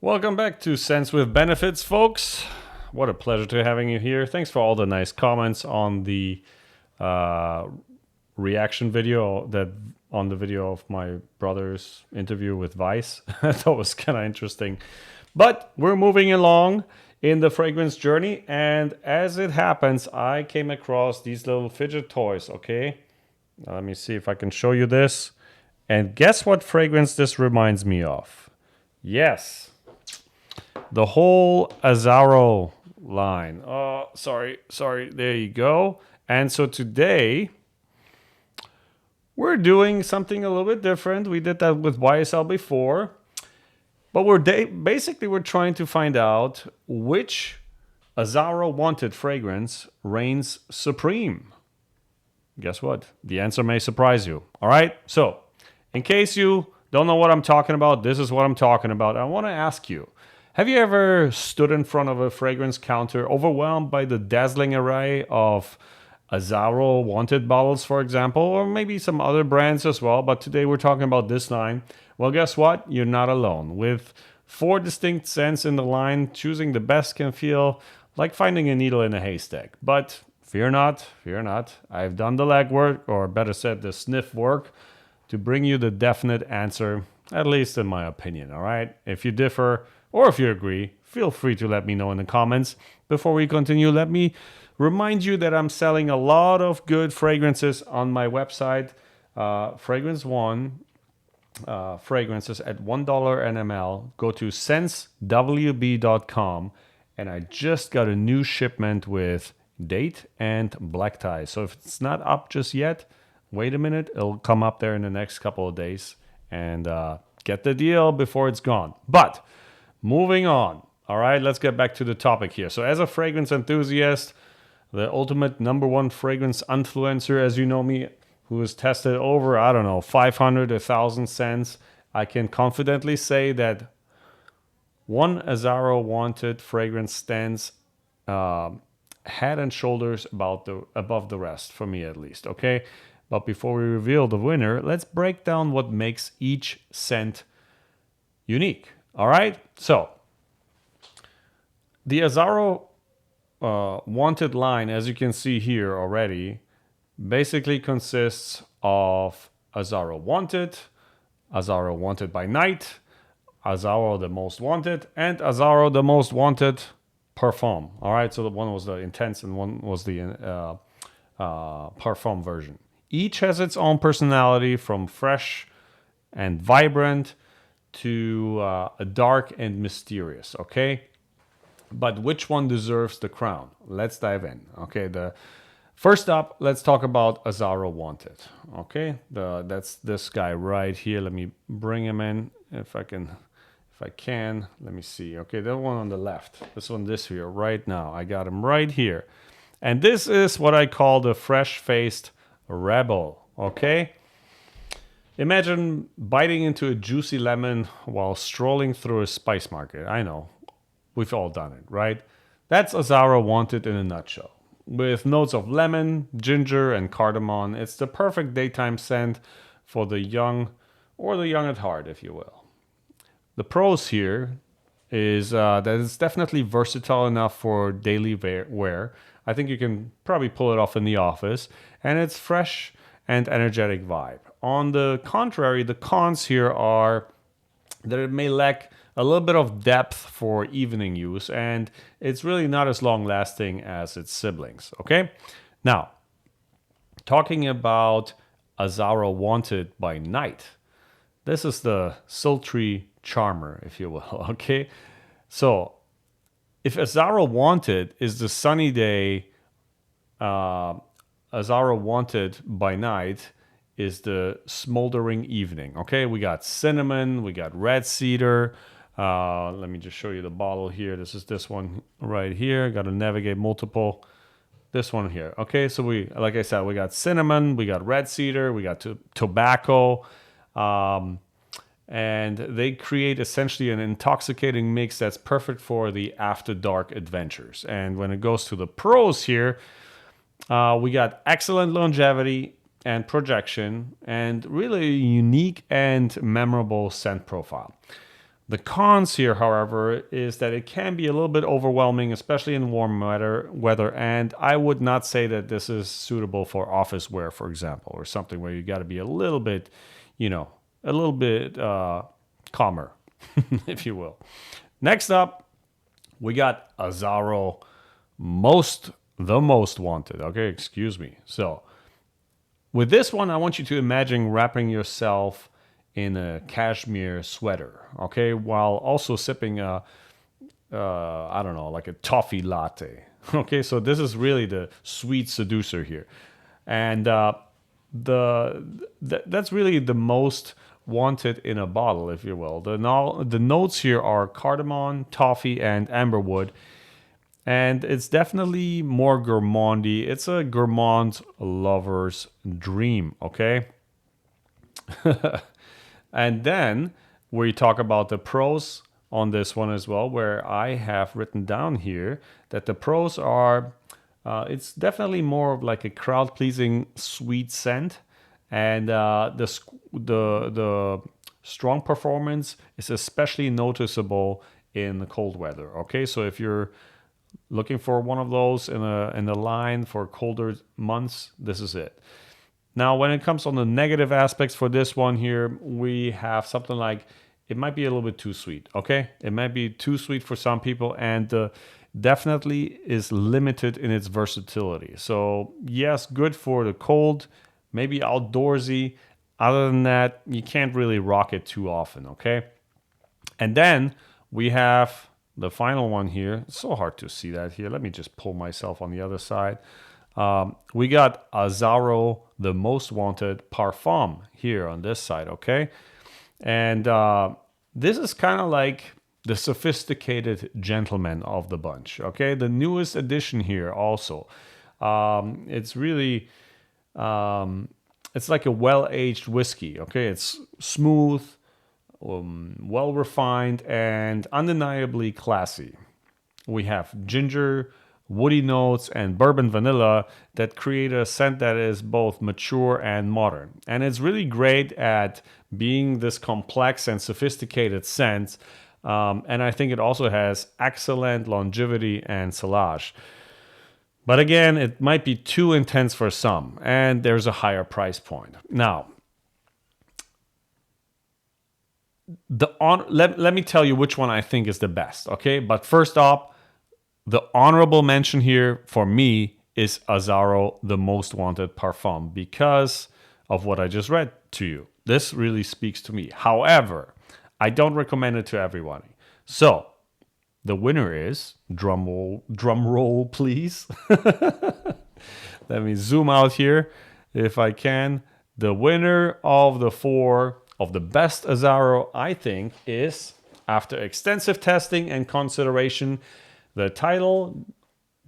Welcome back to Scents with Benefits, folks. What a pleasure to having you here. Thanks for all the nice comments on the reaction video on the video of my brother's interview with Vice. I thought it was kind of interesting. But we're moving along in the fragrance journey, and as it happens, I came across these little fidget toys, okay? Now, let me see if I can show you this. And guess what fragrance this reminds me of? Yes, the whole Azzaro line. Oh, sorry. There you go. And so today, we're doing something a little bit different. We did that with YSL before. But we're trying to find out which Azzaro Wanted fragrance reigns supreme. Guess what? The answer may surprise you. All right? So, in case you don't know what I'm talking about, this is what I'm talking about. I want to ask you, have you ever stood in front of a fragrance counter overwhelmed by the dazzling array of Azzaro Wanted bottles, for example, or maybe some other brands as well, but today we're talking about this line? Well, guess what? You're not alone. With 4 distinct scents in the line, choosing the best can feel like finding a needle in a haystack. But fear not. I've done the legwork, or better said, the sniff work, to bring you the definite answer, at least in my opinion, all right? If you differ, or if you agree, feel free to let me know in the comments. Before we continue, let me remind you that I'm selling a lot of good fragrances on my website, Fragrance One. Fragrances at $1 an ml. Go to sensewb.com, and I just got a new shipment with date and black tie. So if it's not up just yet, wait a minute. It'll come up there in the next couple of days, and get the deal before it's gone. But moving on. All right, let's get back to the topic here. So as a fragrance enthusiast, the ultimate #1 fragrance influencer, as you know me, who has tested over, 500, 1,000 scents, I can confidently say that one Azzaro Wanted fragrance stands head and shoulders above the rest, for me at least, okay? But before we reveal the winner, let's break down what makes each scent unique, all right? So, the Azzaro Wanted line, as you can see here already, basically consists of Azzaro Wanted, Azzaro Wanted by Night, Azzaro the Most Wanted, and Azzaro the Most Wanted Parfum. All right, so one was the intense and one was the Parfum version. Each has its own personality, from fresh and vibrant to dark and mysterious, okay? But which one deserves the crown? Let's dive in, okay? First up, let's talk about Azzaro Wanted. Okay, that's this guy right here. Let me bring him in if I can. Let me see. Okay, that one on the left. This here right now. I got him right here, and this is what I call the fresh-faced rebel. Okay, imagine biting into a juicy lemon while strolling through a spice market. I know, we've all done it, right? That's Azzaro Wanted in a nutshell. With notes of lemon, ginger, and cardamom, it's the perfect daytime scent for the young, or the young at heart, if you will. The pros here is that it's definitely versatile enough for daily wear. I think you can probably pull it off in the office, and it's fresh and energetic vibe. On the contrary, the cons here are that it may lack a little bit of depth for evening use, and it's really not as long lasting as its siblings, okay? Now, talking about Azzaro Wanted by Night, this is the sultry charmer, if you will, okay? So, if Azzaro Wanted is the sunny day, Azzaro Wanted by Night is the smoldering evening, okay? We got cinnamon, we got red cedar. Let me just show you the bottle here. This is this one right here. Got to navigate multiple. This one here. Okay, so like I said, we got cinnamon, we got red cedar, we got tobacco, and they create essentially an intoxicating mix that's perfect for the after dark adventures. And when it goes to the pros here, we got excellent longevity and projection, and really a unique and memorable scent profile. The cons here, however, is that it can be a little bit overwhelming, especially in warm weather. And I would not say that this is suitable for office wear, for example, or something where you got to be a little bit, a little bit calmer, if you will. Next up, we got Azzaro the most wanted. Okay, excuse me. So with this one, I want you to imagine wrapping yourself in a cashmere sweater, okay, while also sipping I don't know, like a toffee latte. Okay, so this is really the sweet seducer here, and that's really the most wanted in a bottle, if you will. The notes here are cardamom, toffee, and amberwood, and it's definitely more gourmandy. It's a gourmand lover's dream, okay? And then we talk about the pros on this one as well, where I have written down here that the pros are it's definitely more of like a crowd-pleasing sweet scent, and the strong performance is especially noticeable in the cold weather. Okay, so if you're looking for one of those in the line for colder months, this is it. Now, when it comes on the negative aspects for this one here, we have something like it might be a little bit too sweet, okay? It might be too sweet for some people, and definitely is limited in its versatility. So, yes, good for the cold, maybe outdoorsy. Other than that, you can't really rock it too often, okay? And then we have the final one here. It's so hard to see that here. Let me just pull myself on the other side. We got Azzaro, the most wanted Parfum here on this side, okay? And this is kind of like the sophisticated gentleman of the bunch, okay? The newest addition here also. It's really, it's like a well-aged whiskey, okay? It's smooth, well-refined, and undeniably classy. We have ginger, woody notes, and bourbon vanilla that create a scent that is both mature and modern. And it's really great at being this complex and sophisticated scent. And I think it also has excellent longevity and sillage. But again, it might be too intense for some, and there's a higher price point. Now, let me tell you which one I think is the best, okay? But first off, the honorable mention here for me is Azzaro, the most wanted Parfum, because of what I just read to you. This really speaks to me. However, I don't recommend it to everybody. So, the winner is, drum roll, please. Let me zoom out here if I can. The winner of the four of the best Azzaro, I think, is, after extensive testing and consideration, the title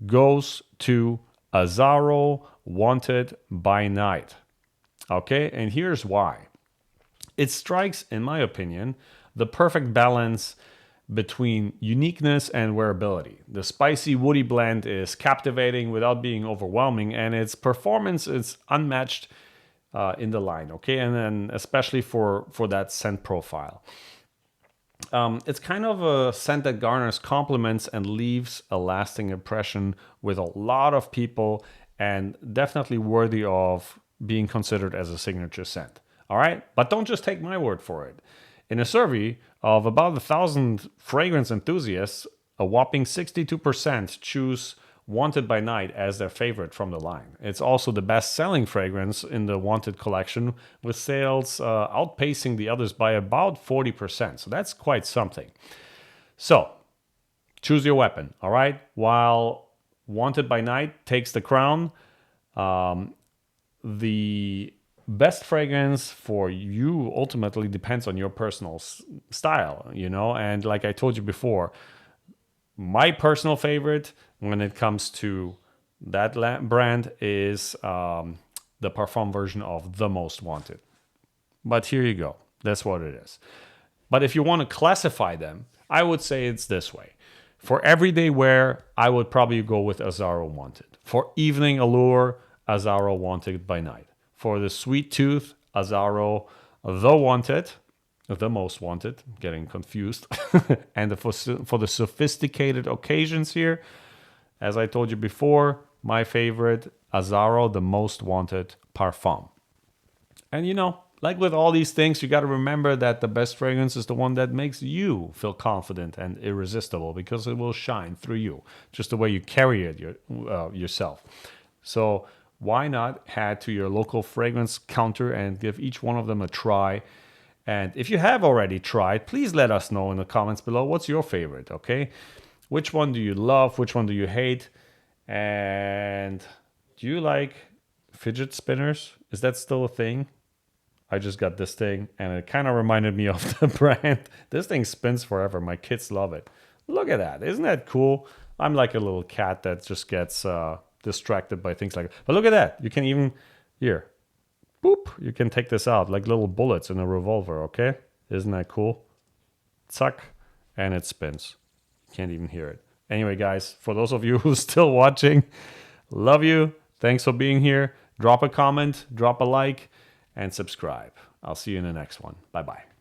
goes to Azzaro Wanted by Night. Okay, and here's why. It strikes, in my opinion, the perfect balance between uniqueness and wearability. The spicy woody blend is captivating without being overwhelming, and its performance is unmatched in the line, okay? And then especially for that scent profile. It's kind of a scent that garners compliments and leaves a lasting impression with a lot of people, and definitely worthy of being considered as a signature scent. All right? But don't just take my word for it. In a survey of about 1,000 fragrance enthusiasts, a whopping 62% choose Wanted by Night as their favorite from the line. It's also the best-selling fragrance in the Wanted collection, with sales outpacing the others by about 40%. So that's quite something. So, choose your weapon, all right? While Wanted by Night takes the crown, the best fragrance for you ultimately depends on your personal style, And like I told you before, my personal favorite when it comes to that brand is the Parfum version of the Most Wanted. But here you go. That's what it is. But if you want to classify them, I would say it's this way. For everyday wear, I would probably go with Azzaro Wanted. For evening allure, Azzaro Wanted by Night. For the sweet tooth, Azzaro The Wanted. the most wanted, getting confused. And for the sophisticated occasions here, as I told you before, my favorite, Azzaro, the most wanted Parfum. And you know, like with all these things, you got to remember that the best fragrance is the one that makes you feel confident and irresistible, because it will shine through you, just the way you carry it yourself. So why not head to your local fragrance counter and give each one of them a try? And if you have already tried, please let us know in the comments below what's your favorite, okay? Which one do you love? Which one do you hate? And do you like fidget spinners? Is that still a thing? I just got this thing and it kind of reminded me of the brand. This thing spins forever. My kids love it. Look at that. Isn't that cool? I'm like a little cat that just gets distracted by things like that. But look at that. You can even, here, boop, you can take this out like little bullets in a revolver, okay? Isn't that cool? Tuck, and it spins. Can't even hear it. Anyway, guys, for those of you who are still watching, love you. Thanks for being here. Drop a comment, drop a like, and subscribe. I'll see you in the next one. Bye-bye.